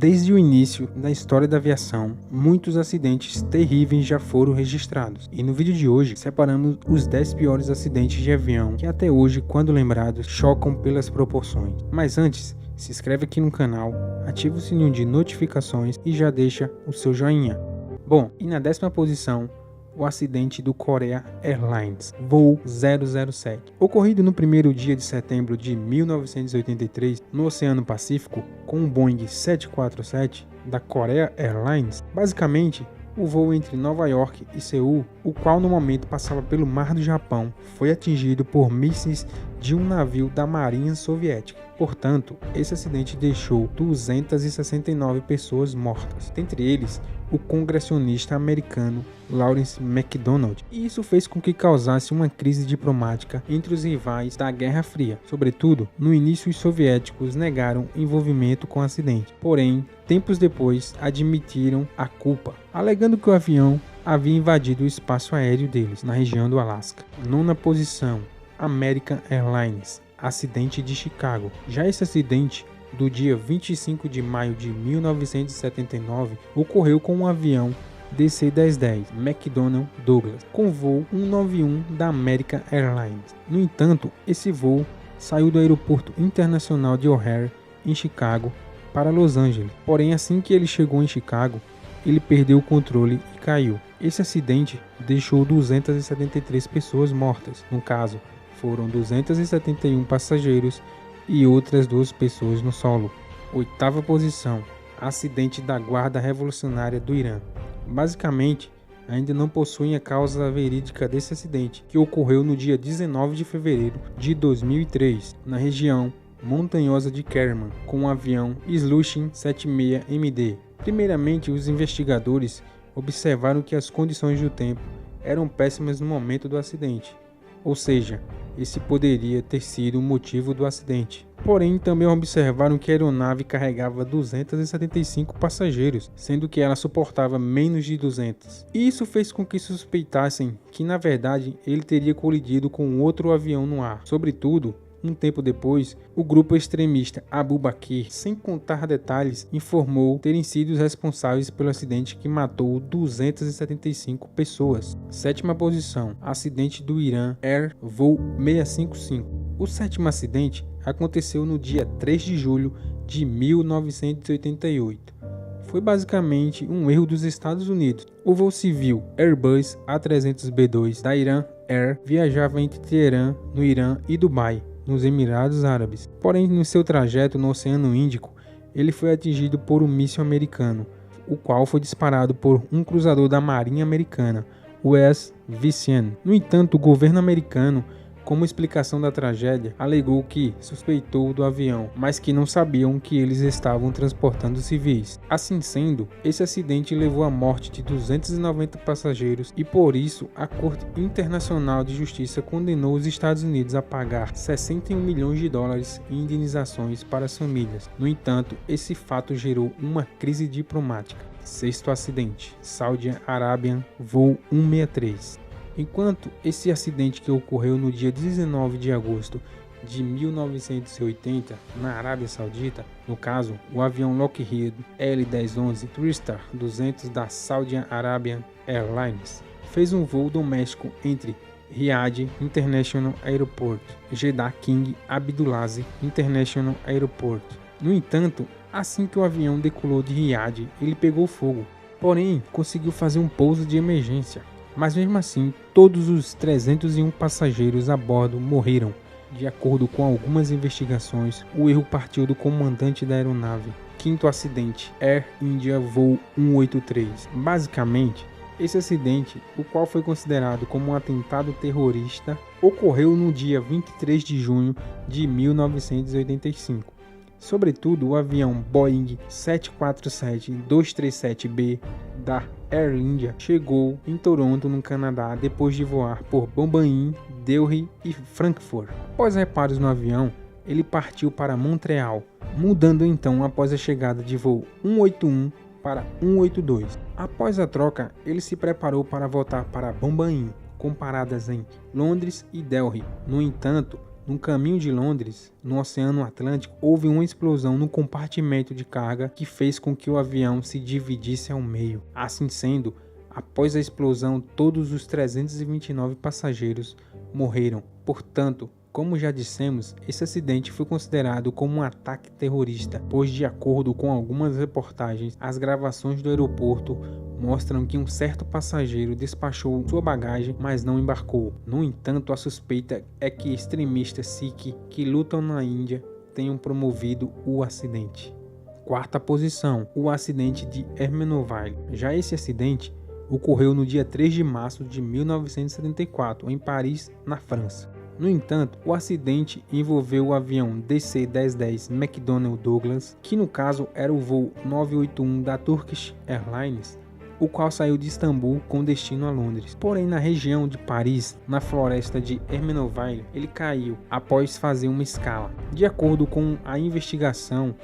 Desde o início da história da aviação, muitos acidentes terríveis já foram registrados. E no vídeo de hoje, separamos os 10 piores acidentes de avião que até hoje, quando lembrados, chocam pelas proporções. Mas antes, se inscreve aqui no canal, ativa o sininho de notificações e já deixa o seu joinha. Bom, e na 10ª posição, o acidente do Korea Airlines, voo 007. Ocorrido no primeiro dia de setembro de 1983, no Oceano Pacífico, com um Boeing 747 da Korea Airlines. Basicamente, o voo entre Nova York e Seul, o qual no momento passava pelo Mar do Japão, foi atingido por mísseis de um navio da Marinha Soviética. Portanto, esse acidente deixou 269 pessoas mortas, dentre eles o congressista americano Lawrence McDonald. E isso fez com que causasse uma crise diplomática entre os rivais da Guerra Fria. Sobretudo, no início os soviéticos negaram envolvimento com o acidente. Porém, tempos depois admitiram a culpa, alegando que o avião havia invadido o espaço aéreo deles, na região do Alasca. 9ª posição, American Airlines, acidente de Chicago. Já esse acidente, do dia 25 de maio de 1979, ocorreu com um avião DC-1010 McDonnell Douglas, com voo 191 da American Airlines. No entanto, esse voo saiu do aeroporto internacional de O'Hare, em Chicago, para Los Angeles. Porém, assim que ele chegou em Chicago, ele perdeu o controle e caiu. Esse acidente deixou 273 pessoas mortas. No caso, foram 271 passageiros e outras 2 pessoas no solo. 8ª posição, acidente da Guarda Revolucionária do Irã. Basicamente, ainda não possuem a causa verídica desse acidente, que ocorreu no dia 19 de fevereiro de 2003, na região montanhosa de Kerman, com o avião Ilyushin 76MD. Primeiramente, os investigadores observaram que as condições do tempo eram péssimas no momento do acidente, ou seja, esse poderia ter sido o motivo do acidente. Porém, também observaram que a aeronave carregava 275 passageiros, sendo que ela suportava menos de 200. E isso fez com que suspeitassem que, na verdade, ele teria colidido com outro avião no ar. Sobretudo, um tempo depois, o grupo extremista Abu Bakr, sem contar detalhes, informou terem sido os responsáveis pelo acidente que matou 275 pessoas. 7ª posição, acidente do Iran Air voo 655. O 7º acidente aconteceu no dia 3 de julho de 1988. Foi basicamente um erro dos Estados Unidos. O voo civil Airbus A300B2 da Iran Air viajava entre Teherã, no Irã, e Dubai, nos Emirados Árabes. Porém, no seu trajeto no Oceano Índico, ele foi atingido por um míssil americano, o qual foi disparado por um cruzador da Marinha Americana, o US Vincent. No entanto, o governo americano, como explicação da tragédia, alegou que suspeitou do avião, mas que não sabiam que eles estavam transportando civis. Assim sendo, esse acidente levou à morte de 290 passageiros e por isso a Corte Internacional de Justiça condenou os Estados Unidos a pagar 61 milhões de dólares em indenizações para as famílias. No entanto, esse fato gerou uma crise diplomática. 6º acidente, Saudi Arabian voo 163. Enquanto esse acidente que ocorreu no dia 19 de agosto de 1980 na Arábia Saudita, no caso, o avião Lockheed L-1011 TriStar 200 da Saudi Arabian Airlines, fez um voo doméstico entre Riyadh International Airport e Jeddah King Abdulaziz International Airport. No entanto, assim que o avião decolou de Riyadh, ele pegou fogo, porém conseguiu fazer um pouso de emergência. Mas mesmo assim, todos os 301 passageiros a bordo morreram. De acordo com algumas investigações, o erro partiu do comandante da aeronave. 5º acidente, Air India voo 183. Basicamente, esse acidente, o qual foi considerado como um atentado terrorista, ocorreu no dia 23 de junho de 1985. Sobretudo, o avião Boeing 747-237B da Air India chegou em Toronto, no Canadá, depois de voar por Bombaim, Delhi e Frankfurt. Após reparos no avião, ele partiu para Montreal, mudando então após a chegada de voo 181 para 182. Após a troca, ele se preparou para voltar para Bombaim, com paradas em Londres e Delhi. No entanto, No caminho de Londres, no Oceano Atlântico, houve uma explosão no compartimento de carga que fez com que o avião se dividisse ao meio. Assim sendo, após a explosão, todos os 329 passageiros morreram. Portanto, como já dissemos, esse acidente foi considerado como um ataque terrorista, pois, de acordo com algumas reportagens, as gravações do aeroporto mostram que um certo passageiro despachou sua bagagem, mas não embarcou. No entanto, a suspeita é que extremistas Sikh que lutam na Índia tenham promovido o acidente. Quarta posição, o acidente de Ermenonville. Já esse acidente ocorreu no dia 3 de março de 1974, em Paris, na França. No entanto, o acidente envolveu o avião DC-1010 McDonnell Douglas, que no caso era o voo 981 da Turkish Airlines, o qual saiu de Istambul com destino a Londres. Porém, na região de Paris, na floresta de Ermenonville, ele caiu após fazer uma escala. De acordo com a investigação,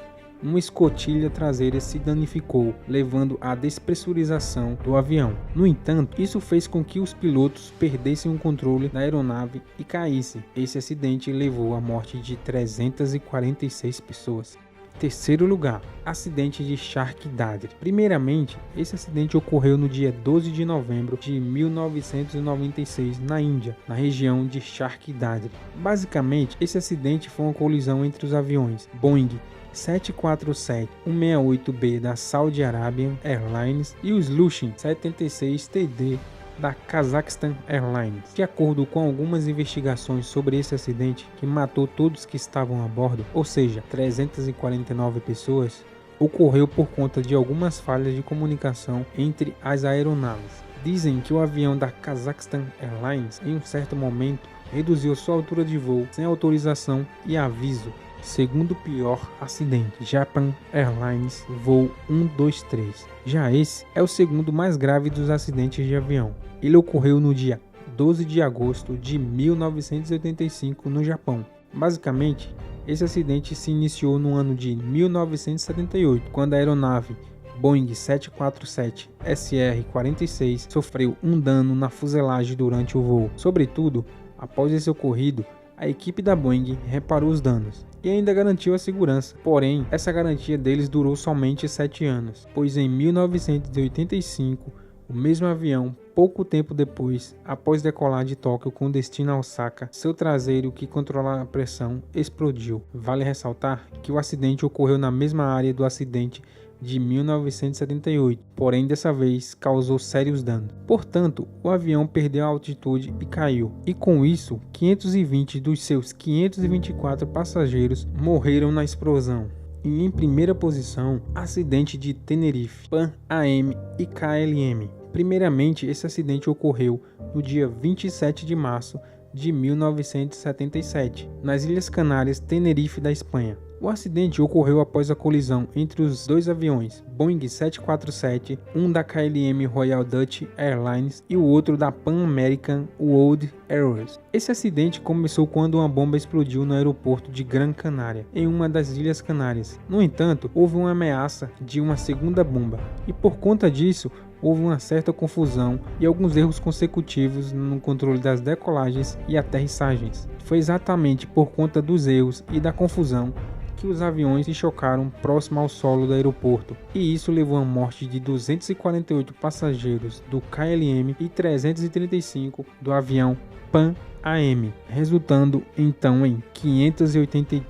uma escotilha traseira se danificou, levando à despressurização do avião. No entanto, isso fez com que os pilotos perdessem o controle da aeronave e caíssem. Esse acidente levou à morte de 346 pessoas. Terceiro lugar, acidente de Shark Dadri. Primeiramente, esse acidente ocorreu no dia 12 de novembro de 1996 na Índia, na região de Shark Dadri. Basicamente, esse acidente foi uma colisão entre os aviões Boeing 747-168B da Saudi Arabian Airlines e o Ilyushin 76TD da Kazakhstan Airlines. De acordo com algumas investigações sobre esse acidente, que matou todos que estavam a bordo, ou seja, 349 pessoas, ocorreu por conta de algumas falhas de comunicação entre as aeronaves. Dizem que o avião da Kazakhstan Airlines, em um certo momento, reduziu sua altura de voo sem autorização e aviso. Segundo pior acidente, Japan Airlines voo 123. Já esse é o segundo mais grave dos acidentes de avião. Ele ocorreu no dia 12 de agosto de 1985 no Japão. Basicamente, esse acidente se iniciou no ano de 1978, quando a aeronave Boeing 747-SR-46 sofreu um dano na fuselagem durante o voo. Sobretudo, após esse ocorrido, a equipe da Boeing reparou os danos e ainda garantiu a segurança. Porém, essa garantia deles durou somente 7 anos, pois em 1985, o mesmo avião, pouco tempo depois, após decolar de Tóquio com destino a Osaka, seu traseiro que controlava a pressão explodiu. Vale ressaltar que o acidente ocorreu na mesma área do acidente de 1978, porém dessa vez causou sérios danos. Portanto, o avião perdeu a altitude e caiu, e com isso, 520 dos seus 524 passageiros morreram na explosão. E em primeira posição, acidente de Tenerife, Pan AM e KLM. Primeiramente, esse acidente ocorreu no dia 27 de março de 1977, nas Ilhas Canárias, Tenerife da Espanha. O acidente ocorreu após a colisão entre os dois aviões Boeing 747, um da KLM Royal Dutch Airlines e o outro da Pan American World Airways. Esse acidente começou quando uma bomba explodiu no aeroporto de Gran Canária, em uma das Ilhas Canárias. No entanto, houve uma ameaça de uma segunda bomba, e por conta disso, houve uma certa confusão e alguns erros consecutivos no controle das decolagens e aterrissagens. Foi exatamente por conta dos erros e da confusão que os aviões se chocaram próximo ao solo do aeroporto, e isso levou à morte de 248 passageiros do KLM e 335 do avião Pan AM, resultando então em 583